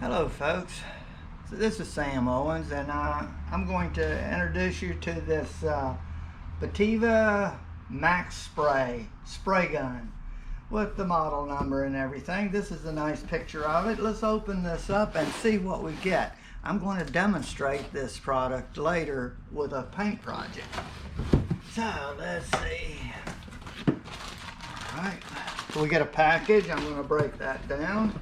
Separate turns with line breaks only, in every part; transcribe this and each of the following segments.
Hello folks, so this is Sam Owens and I'm going to introduce you to this Batavia spray gun with the model number and everything. This is a nice picture of it. Let's open this up and see what we get. I'm going to demonstrate this product later with a paint project. So let's see. Alright, so we get a package. I'm going to break that down.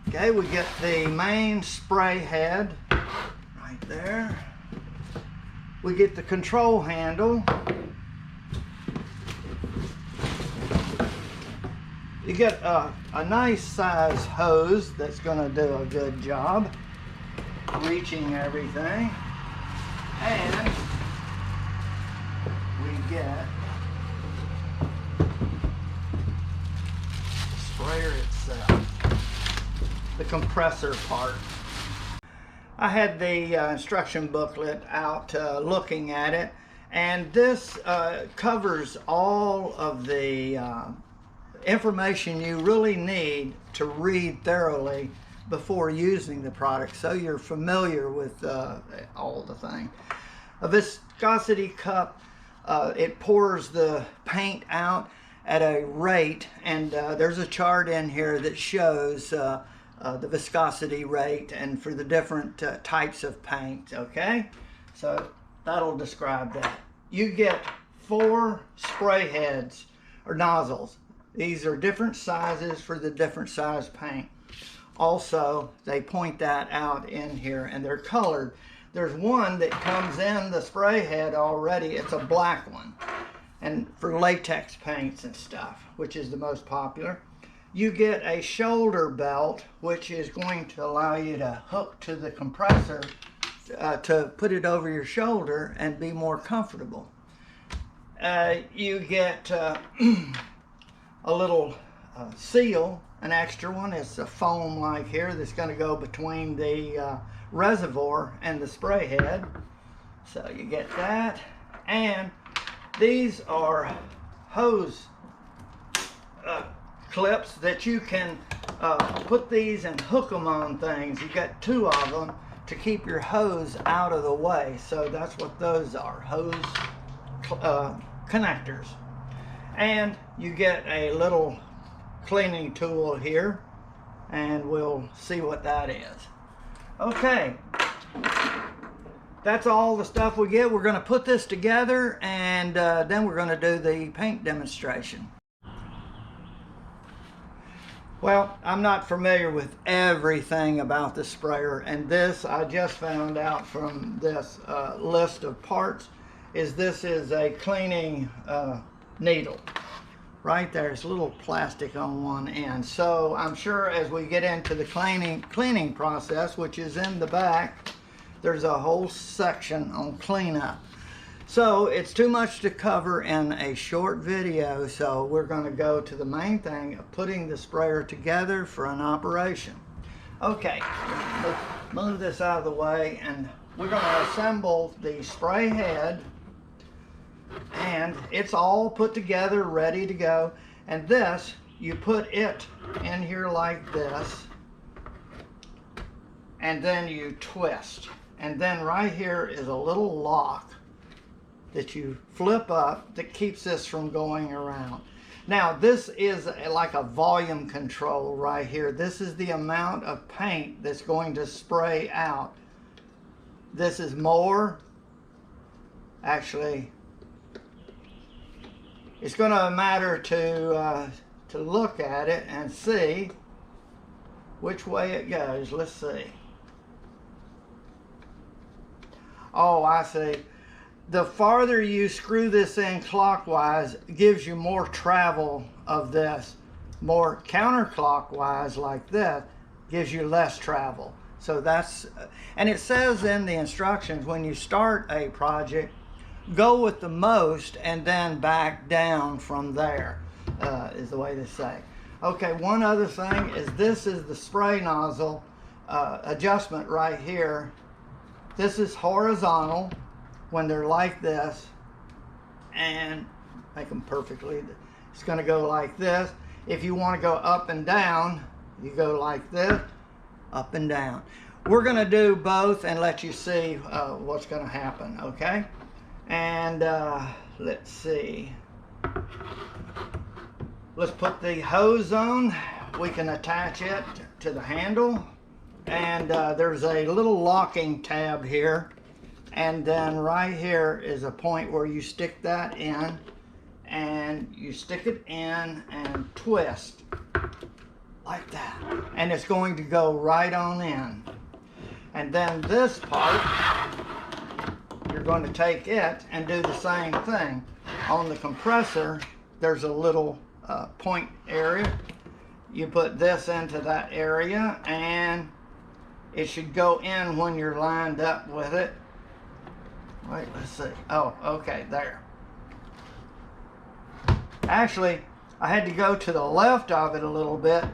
Okay, we get the main spray head right there. We get the control handle. You get a nice size hose that's going to do a good job reaching everything. And we get the sprayer itself. The compressor part. I had the instruction booklet out looking at it, and this covers all of the information you really need to read thoroughly before using the product, so you're familiar with all the things. A viscosity cup, it pours the paint out at a rate, and there's a chart in here that shows the viscosity rate and for the different types of paint. Okay, so that'll describe that. You get 4 spray heads or nozzles. These are different sizes for the different size paint. Also, they point that out in here, and they're colored. There's one that comes in the spray head already. It's a black one, and for latex paints and stuff, which is the most popular. You get a shoulder belt, which is going to allow you to hook to the compressor to put it over your shoulder and be more comfortable. You get a little seal, an extra one. It's a foam like here that's going to go between the reservoir and the spray head. So you get that. And these are hose clips that you can put these and hook them on things. You got 2 of them to keep your hose out of the way. So that's what those are, hose connectors. And you get a little cleaning tool here, and we'll see what that is. Okay, that's all the stuff we get. We're going to put this together, and then we're going to do the paint demonstration. Well, I'm not familiar with everything about the sprayer, and this I just found out from this list of parts. This is a cleaning needle. Right there's a little plastic on one end. So I'm sure as we get into the cleaning process, which is in the back, there's a whole section on cleanup. So it's too much to cover in a short video, so we're going to go to the main thing of putting the sprayer together for an operation. Okay, let's move this out of the way, and we're going to assemble the spray head, and it's all put together, ready to go. And this, you put it in here like this, and then you twist. And then right here is a little lock that you flip up that keeps this from going around. Now this is like a volume control right here. This is the amount of paint that's going to spray out. This is more. Actually, it's going to matter to look at it and see which way it goes. Let's see. Oh, I see. The farther you screw this in clockwise gives you more travel of this. More counterclockwise like this gives you less travel. So that's, and it says in the instructions when you start a project, go with the most and then back down from there, is the way to say. Okay, one other thing is this is the spray nozzle adjustment right here. This is horizontal when they're like this, and make them perfectly. It's going to go like this. If you want to go up and down, you go like this, up and down. We're going to do both and let you see what's going to happen, okay? And let's see. Let's put the hose on. We can attach it to the handle. And there's a little locking tab here. And then right here is a point where you stick that in. And you stick it in and twist like that. And it's going to go right on in. And then this part, you're going to take it and do the same thing. On the compressor, there's a little point area. You put this into that area and it should go in when you're lined up with it. Wait, let's see. Oh, okay, there. Actually, I had to go to the left of it a little bit,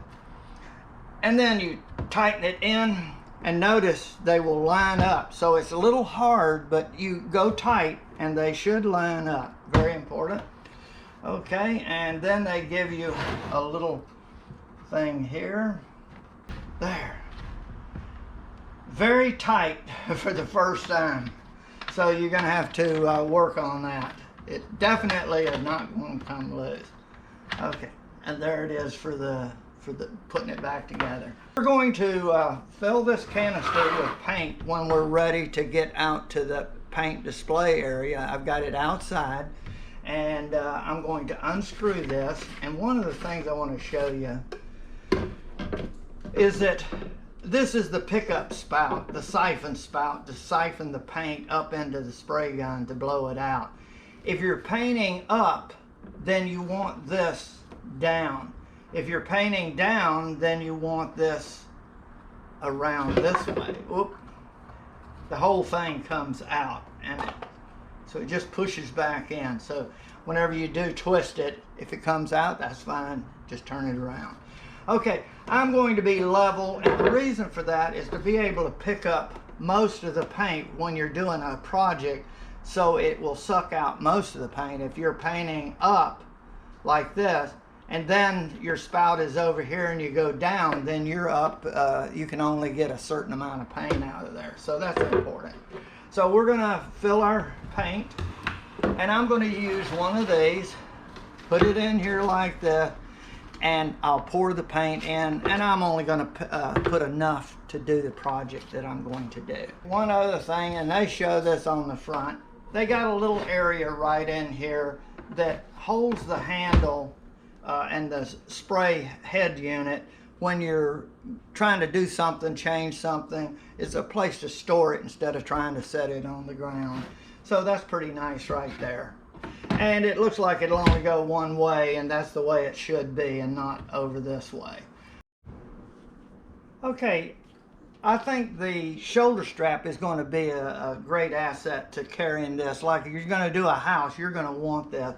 and then you tighten it in, and notice they will line up. So it's a little hard, but you go tight and they should line up. Very important. Okay, and then they give you a little thing here. There. Very tight for the first time. So you're going to have to work on that. It definitely is not going to come loose. Okay, and there it is for the putting it back together. We're going to fill this canister with paint when we're ready to get out to the paint display area. I've got it outside, and I'm going to unscrew this. And one of the things I want to show you is that this is the pickup spout, the siphon spout to siphon the paint up into the spray gun to blow it out. If you're painting up, then you want this down. If you're painting down, then you want this around this way. Whoop. The whole thing comes out, and so it just pushes back in. So whenever you do twist it, if it comes out, that's fine. Just turn it around. Okay, I'm going to be level, and the reason for that is to be able to pick up most of the paint when you're doing a project, so it will suck out most of the paint. If you're painting up like this, and then your spout is over here and you go down, then you're up, you can only get a certain amount of paint out of there. So that's important. So we're gonna fill our paint, and I'm gonna use one of these, put it in here like this, and I'll pour the paint in, and I'm only going to put enough to do the project that I'm going to do. One other thing, and they show this on the front, they got a little area right in here that holds the handle and the spray head unit. When you're trying to do something, change something, it's a place to store it instead of trying to set it on the ground. So that's pretty nice right there. And it looks like it'll only go one way, and that's the way it should be, and not over this way. Okay, I think the shoulder strap is going to be a great asset to carrying this. Like if you're going to do a house, you're going to want this.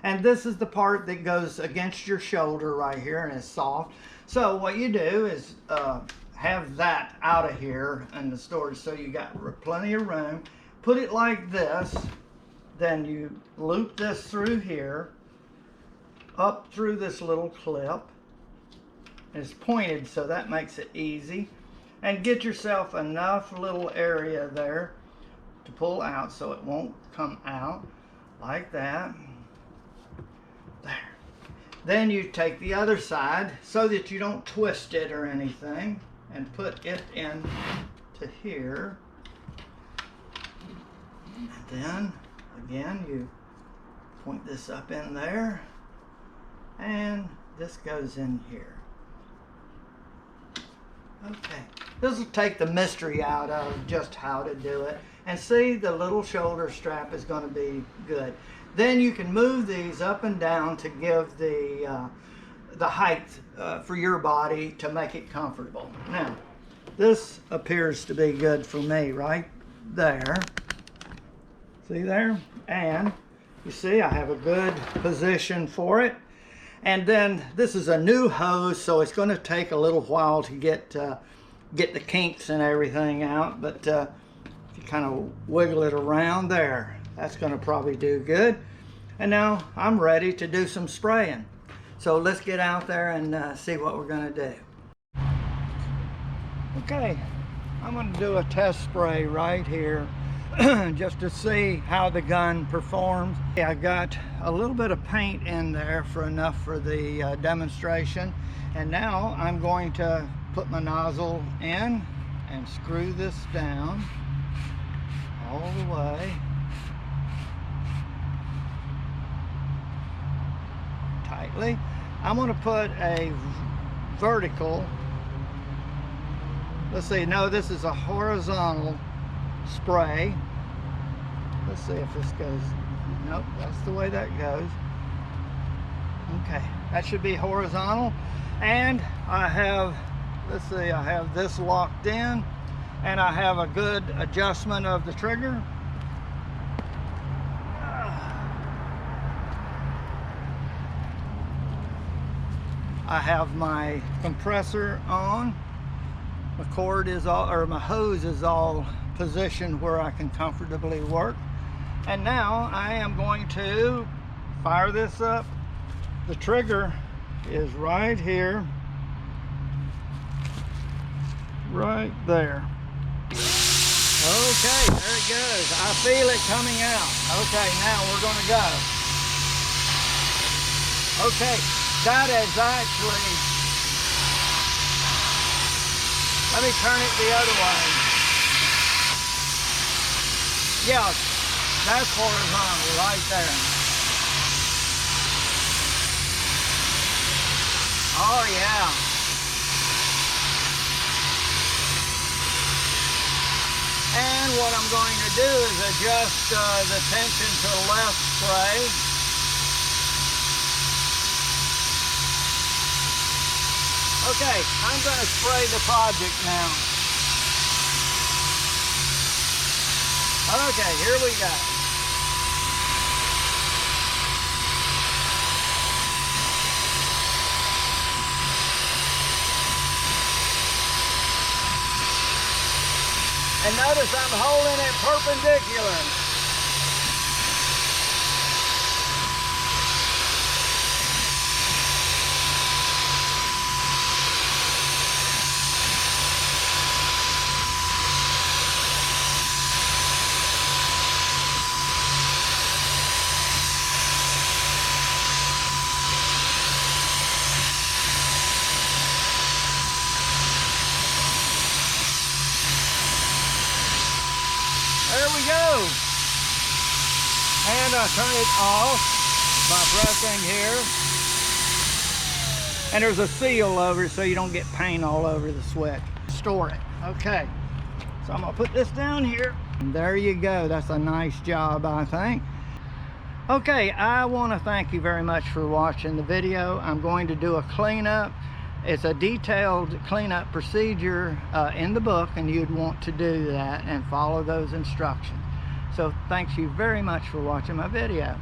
And this is the part that goes against your shoulder right here, and it's soft. So what you do is have that out of here in the storage, so you got plenty of room. Put it like this. Then you loop this through here, up through this little clip. It's pointed, so that makes it easy. And get yourself enough little area there to pull out so it won't come out like that. There. Then you take the other side so that you don't twist it or anything, and put it in to here. And then again, you point this up in there, and this goes in here. Okay, this will take the mystery out of just how to do it. And see, the little shoulder strap is going to be good. Then you can move these up and down to give the height for your body to make it comfortable. Now, this appears to be good for me right there. See there? And you see I have a good position for it. And then this is a new hose, so it's going to take a little while to get the kinks and everything out. But if you kind of wiggle it around there, that's going to probably do good. And now I'm ready to do some spraying. So let's get out there and see what we're going to do. Okay, I'm going to do a test spray right here just to see how the gun performs. I got a little bit of paint in there for enough for the demonstration, and now I'm going to put my nozzle in and screw this down all the way tightly. I'm going to put a vertical, let's see, no, this is a horizontal spray. Let's see if this goes. Nope, that's the way that goes. Okay, that should be horizontal. And I have, let's see, I have this locked in, and I have a good adjustment of the trigger. I have my compressor on. My cord is all, or my hose is all positioned where I can comfortably work. And now I am going to fire this up. The trigger is right here, right there. Okay, there it goes. I feel it coming out. Okay, now we're going to go. Okay, that is actually, let me turn it the other way. Yeah, that's horizontal right there. Oh yeah. And what I'm going to do is adjust the tension to the left spray. Okay, I'm going to spray the project now. Okay, here we go. And notice I'm holding it perpendicular. There we go. And I turn it off by pressing here. And there's a seal over it so you don't get paint all over the switch. Store it. Okay. So I'm going to put this down here. And there you go. That's a nice job, I think. Okay, I want to thank you very much for watching the video. I'm going to do a cleanup. It's a detailed cleanup procedure in the book, and you'd want to do that and follow those instructions. So thanks you very much for watching my video.